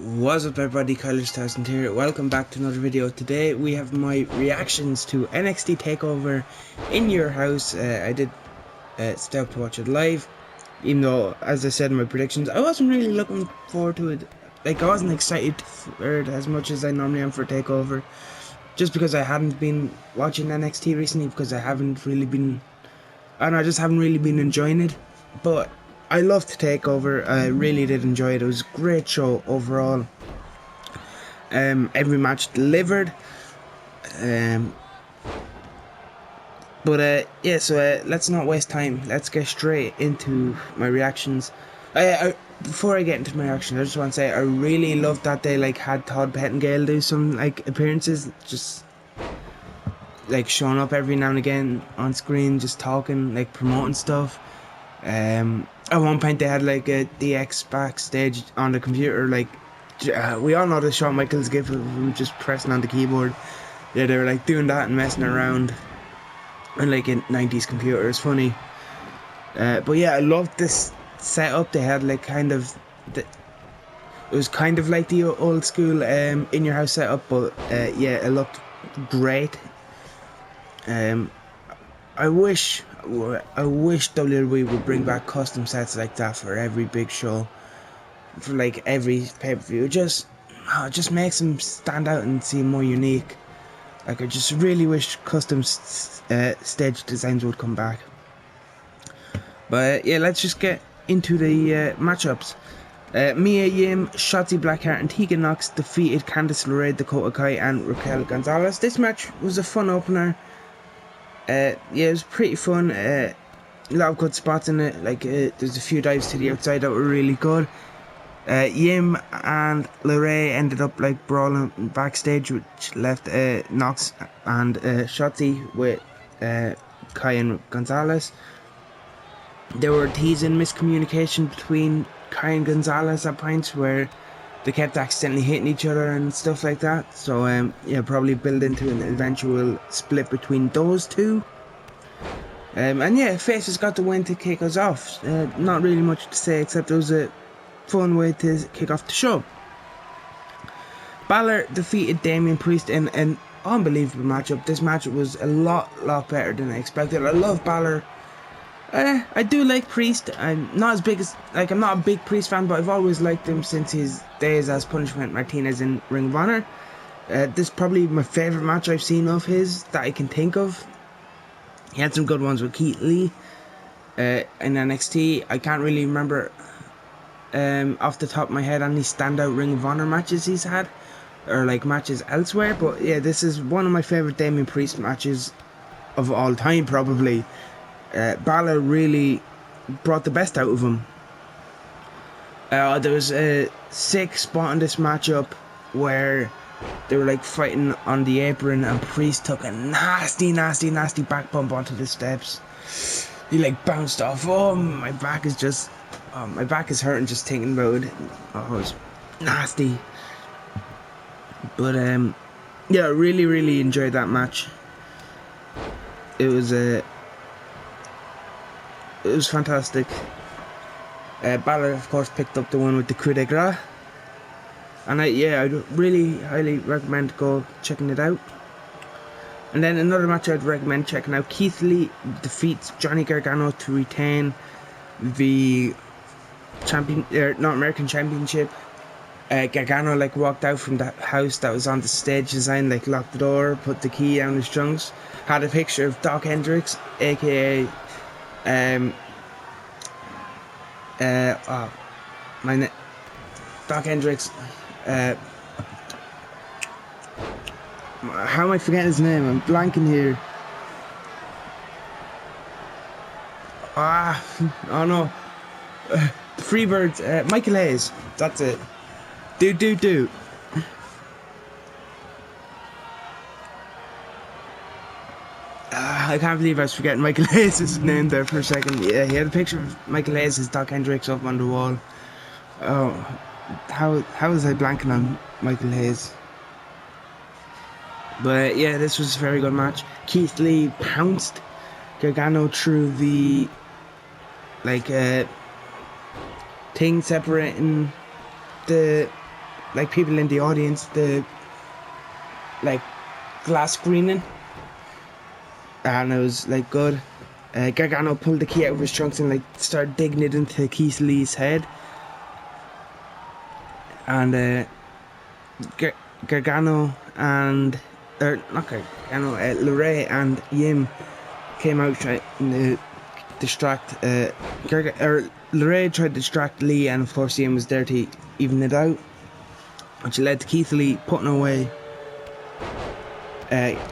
What's up everybody, Kyler2000 here. Welcome back to another video. Today we have my reactions to NXT TakeOver In Your house. I did stay up to watch it live, even though, as I said in my predictions, I wasn't really looking forward to it. Like, I wasn't excited for it as much as I normally am for TakeOver, just because I hadn't been watching NXT recently, because I haven't really been, I just haven't really been enjoying it. But I loved TakeOver. I really did enjoy it. It was a great show overall. Every match delivered. Yeah, so let's not waste time. Let's get straight into my reactions. Before I get into my reaction, I just want to say I really loved that they had Todd Pettengill do some appearances, just showing up every now and again on screen, just talking, promoting stuff. At one point they had a DX backstage on the computer, we all know the Shawn Michaels gif of him just pressing on the keyboard. Yeah, they were doing that and messing around on a 90s computer. It's funny. But yeah, I loved this setup. They had it was kind of like the old school In Your house setup, but yeah, it looked great. I wish WWE would bring back custom sets like that for every big show, for every pay-per-view. It just makes them stand out and seem more unique. I just really wish custom stage designs would come back. But yeah, let's just get into the matchups. Mia Yim, Shotzi Blackheart and Tegan Nox defeated Candice LeRae, Dakota Kai and Raquel Gonzalez. This match was a fun opener. Yeah, it was pretty fun. A lot of good spots in it. There's a few dives to the outside that were really good. Yim and LeRae ended up brawling backstage, which left Nox and Shotzi with Kai and Gonzalez. They were teasing miscommunication between Kai and Gonzalez at points where they kept accidentally hitting each other and stuff like that. So yeah, probably build into an eventual split between those two. And yeah, Faces got the win to kick us off. Not really much to say, except it was a fun way to kick off the show. Balor defeated Damian Priest in an unbelievable matchup. This match was a lot better than I expected. I love Balor. I do like Priest. I'm not a big Priest fan, but I've always liked him since his days as Punishment Martinez in Ring of Honor. This is probably my favourite match I've seen of his that I can think of. He had some good ones with Keith Lee in NXT. I can't really remember off the top of my head any standout Ring of Honor matches he's had, or matches elsewhere. But yeah, this is one of my favourite Damian Priest matches of all time, probably. Balor really brought the best out of him. There was a sick spot in this matchup where they were fighting on the apron, and Priest took a nasty back bump onto the steps. He bounced off. Oh, my back is hurting just thinking about it. Oh, it was nasty. But yeah, I really enjoyed that match. It was fantastic. Balor, of course, picked up the one with the coup de grace. And I'd really highly recommend go checking it out. And then another match I'd recommend checking out. Keith Lee defeats Johnny Gargano to retain the North American Championship. Gargano walked out from that house that was on the stage design, locked the door, put the key down his trunks, had a picture of Doc Hendricks, aka Doc Hendricks. How am I forgetting his name? I'm blanking here. Oh no. The Freebirds. Michael Hayes. That's it. Do. I can't believe I was forgetting Michael Hayes' name there for a second. Yeah, he had a picture of Michael Hayes as Doc Hendricks up on the wall. Oh, how was I blanking on Michael Hayes? But yeah, this was a very good match. Keith Lee pounced Gargano through the thing separating the like people in the audience, the like glass screening, and it was like good. Gargano pulled the key out of his trunks and like started digging it into Keith Lee's head, and Gargano and LeRae and Yim came out trying to distract. LeRae tried to distract Lee, and of course Yim was there to even it out, which led to Keith Lee putting away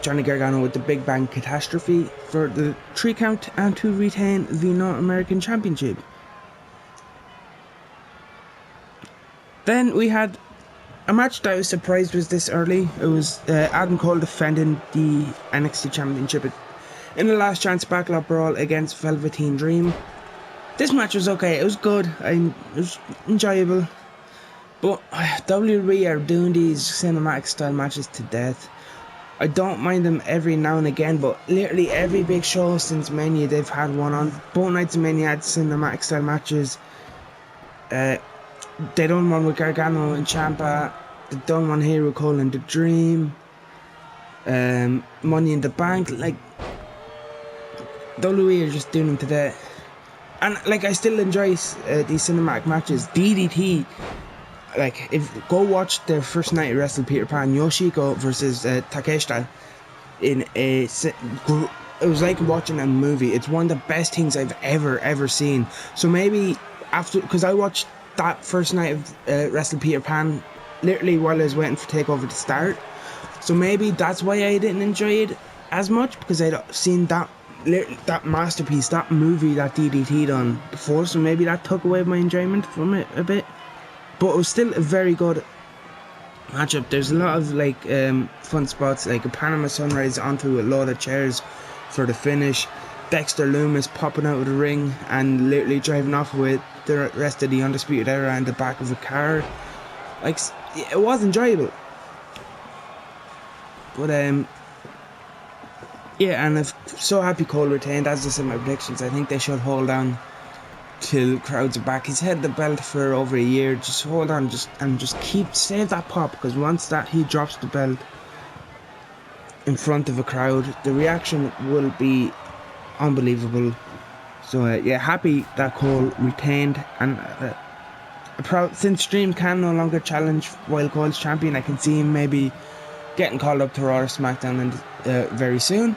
Johnny Gargano with the Big Bang Catastrophe for the 3 count and to retain the North American Championship. Then we had a match that I was surprised was this early. It was Adam Cole defending the NXT Championship in the last chance backlog brawl against Velveteen Dream. This match was okay, it was good, it was enjoyable, but WWE are doing these cinematic style matches to death. I don't mind them every now and again, but literally every big show since Mania they've had one on. Both nights of Mania had cinematic style matches. They done one with Gargano and Ciampa. They done one here with Cole and the Dream. Money in the Bank. Like, WWE are just doing them to death. And like, I still enjoy these cinematic matches. DDT. Like, go watch the first night of Wrestle Peter Pan, Yoshiko versus Takeshita. It was like watching a movie. It's one of the best things I've ever seen. So maybe after, because I watched that first night of Wrestle Peter Pan literally while I was waiting for TakeOver to start. So maybe that's why I didn't enjoy it as much, because I'd seen that masterpiece, that movie that DDT done before. So maybe that took away my enjoyment from it a bit. But it was still a very good matchup. There's a lot of like fun spots, like a Panama Sunrise onto a load of chairs for the finish. Dexter Lumis popping out of the ring and literally driving off with the rest of the Undisputed Era in the back of a car. Like, it was enjoyable. But yeah, and I'm so happy Cole retained. As I said in my predictions, I think they should hold on till crowds are back. He's had the belt for over a year. Just hold on, just save that pop, because once that he drops the belt in front of a crowd, the reaction will be unbelievable. So yeah, happy that Cole retained, and since Dream can no longer challenge while Cole's champion, I can see him maybe getting called up to Raw or SmackDown very soon.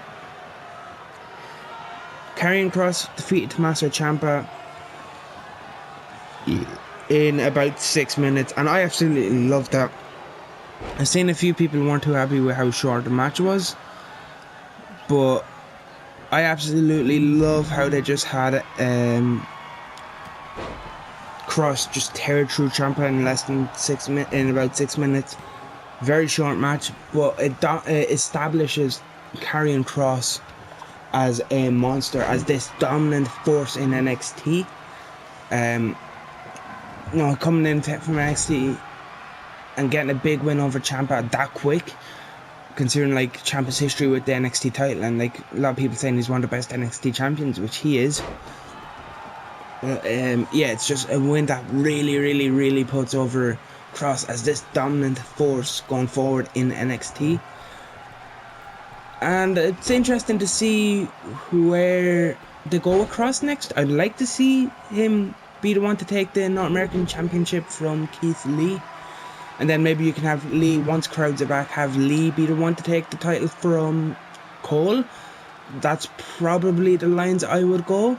Karrion Kross defeated Tommaso Ciampa in about 6 minutes, and I absolutely loved that. I've seen a few people weren't too happy with how short the match was, but I absolutely love how they just had Kross just tear through Ciampa in about 6 minutes. Very short match, but it establishes Karrion Kross as a monster, as this dominant force in NXT. Coming in from NXT and getting a big win over Ciampa that quick, considering like Ciampa's history with the NXT title, and like a lot of people saying he's one of the best NXT champions, which he is. Yeah, it's just a win that really puts over Kross as this dominant force going forward in NXT. And it's interesting to see where they go with Kross next. I'd like to see him be the one to take the North American Championship from Keith Lee, and then maybe you can have Lee, once crowds are back, have Lee be the one to take the title from Cole. That's probably the lines I would go.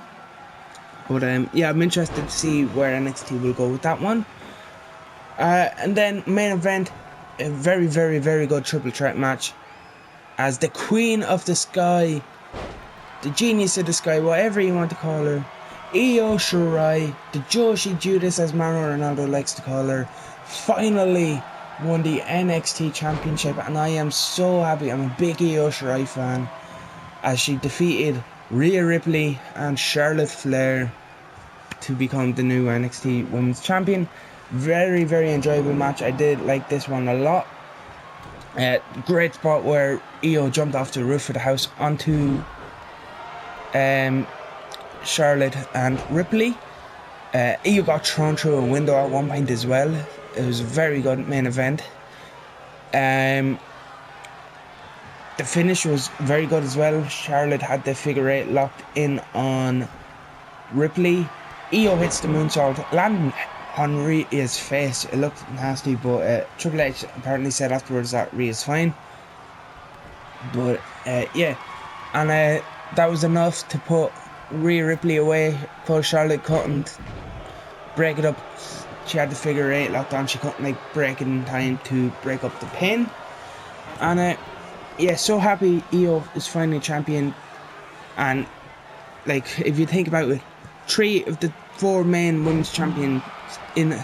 But yeah, I'm interested to see where NXT will go with that one. And then main event, a very good triple threat match, as the Queen of the Sky, the Genius of the Sky, whatever you want to call her, Io Shirai, the Joshi Judas as Mano Ronaldo likes to call her, finally won the NXT Championship, and I am so happy. I'm a big Io Shirai fan, as she defeated Rhea Ripley and Charlotte Flair to become the new NXT Women's Champion. Very enjoyable match. I did like this one a lot. Great spot where Io jumped off the roof of the house onto Charlotte and Ripley. Io got thrown through a window at one point as well. It was a very good main event. The finish was very good as well. Charlotte had the figure 8 locked in on Ripley. Io hits the moonsault, landing on Rhea's face. It looked nasty, but Triple H apparently said afterwards that Rhea's fine. But yeah, and that was enough to put Rhea Ripley away. Cause Charlotte couldn't break it up. She had the figure 8 locked on. She couldn't break it in time to break up the pin. And yeah, so happy Io is finally champion. And if you think about it, 3 of the 4 main women's champions in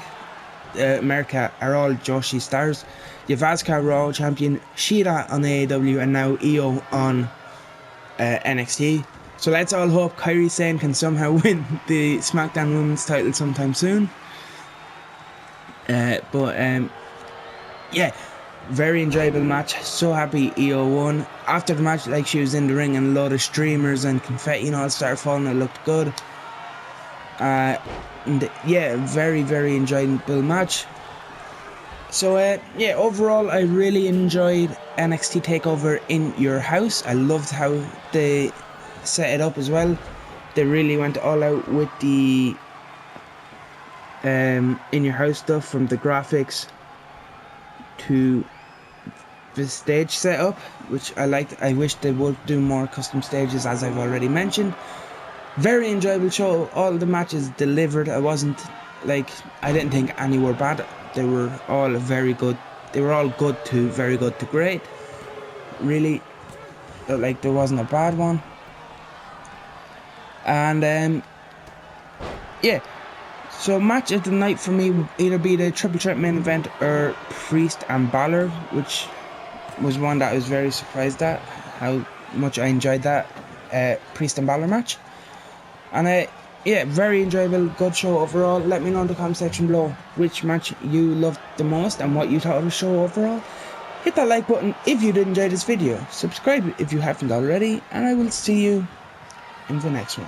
America are all Joshi stars. You have Asuka Raw champion, Shida on AEW, and now Io on NXT. So let's all hope Kairi Sane can somehow win the SmackDown Women's title sometime soon. Yeah, very enjoyable match. So happy Io won. After the match, she was in the ring and a load of streamers and confetti and all started falling. It looked good. And yeah, very, very enjoyable match. So yeah, overall I really enjoyed NXT TakeOver In Your house. I loved how they set it up as well. They really went all out with the In Your house stuff, from the graphics to the stage setup, which I liked. I wish they would do more custom stages, as I've already mentioned. Very enjoyable show. All the matches delivered. I didn't think any were bad. They were all very good. They were all good to very good to great. Really, there wasn't a bad one. And yeah, so match of the night for me would either be the triple threat main event or Priest and Balor, which was one that I was very surprised at how much I enjoyed that Priest and Balor match. And yeah, very enjoyable, good show overall. Let me know in the comment section below which match you loved the most and what you thought of the show overall. Hit that like button if you did enjoy this video. Subscribe if you haven't already, and I will see you in the next one.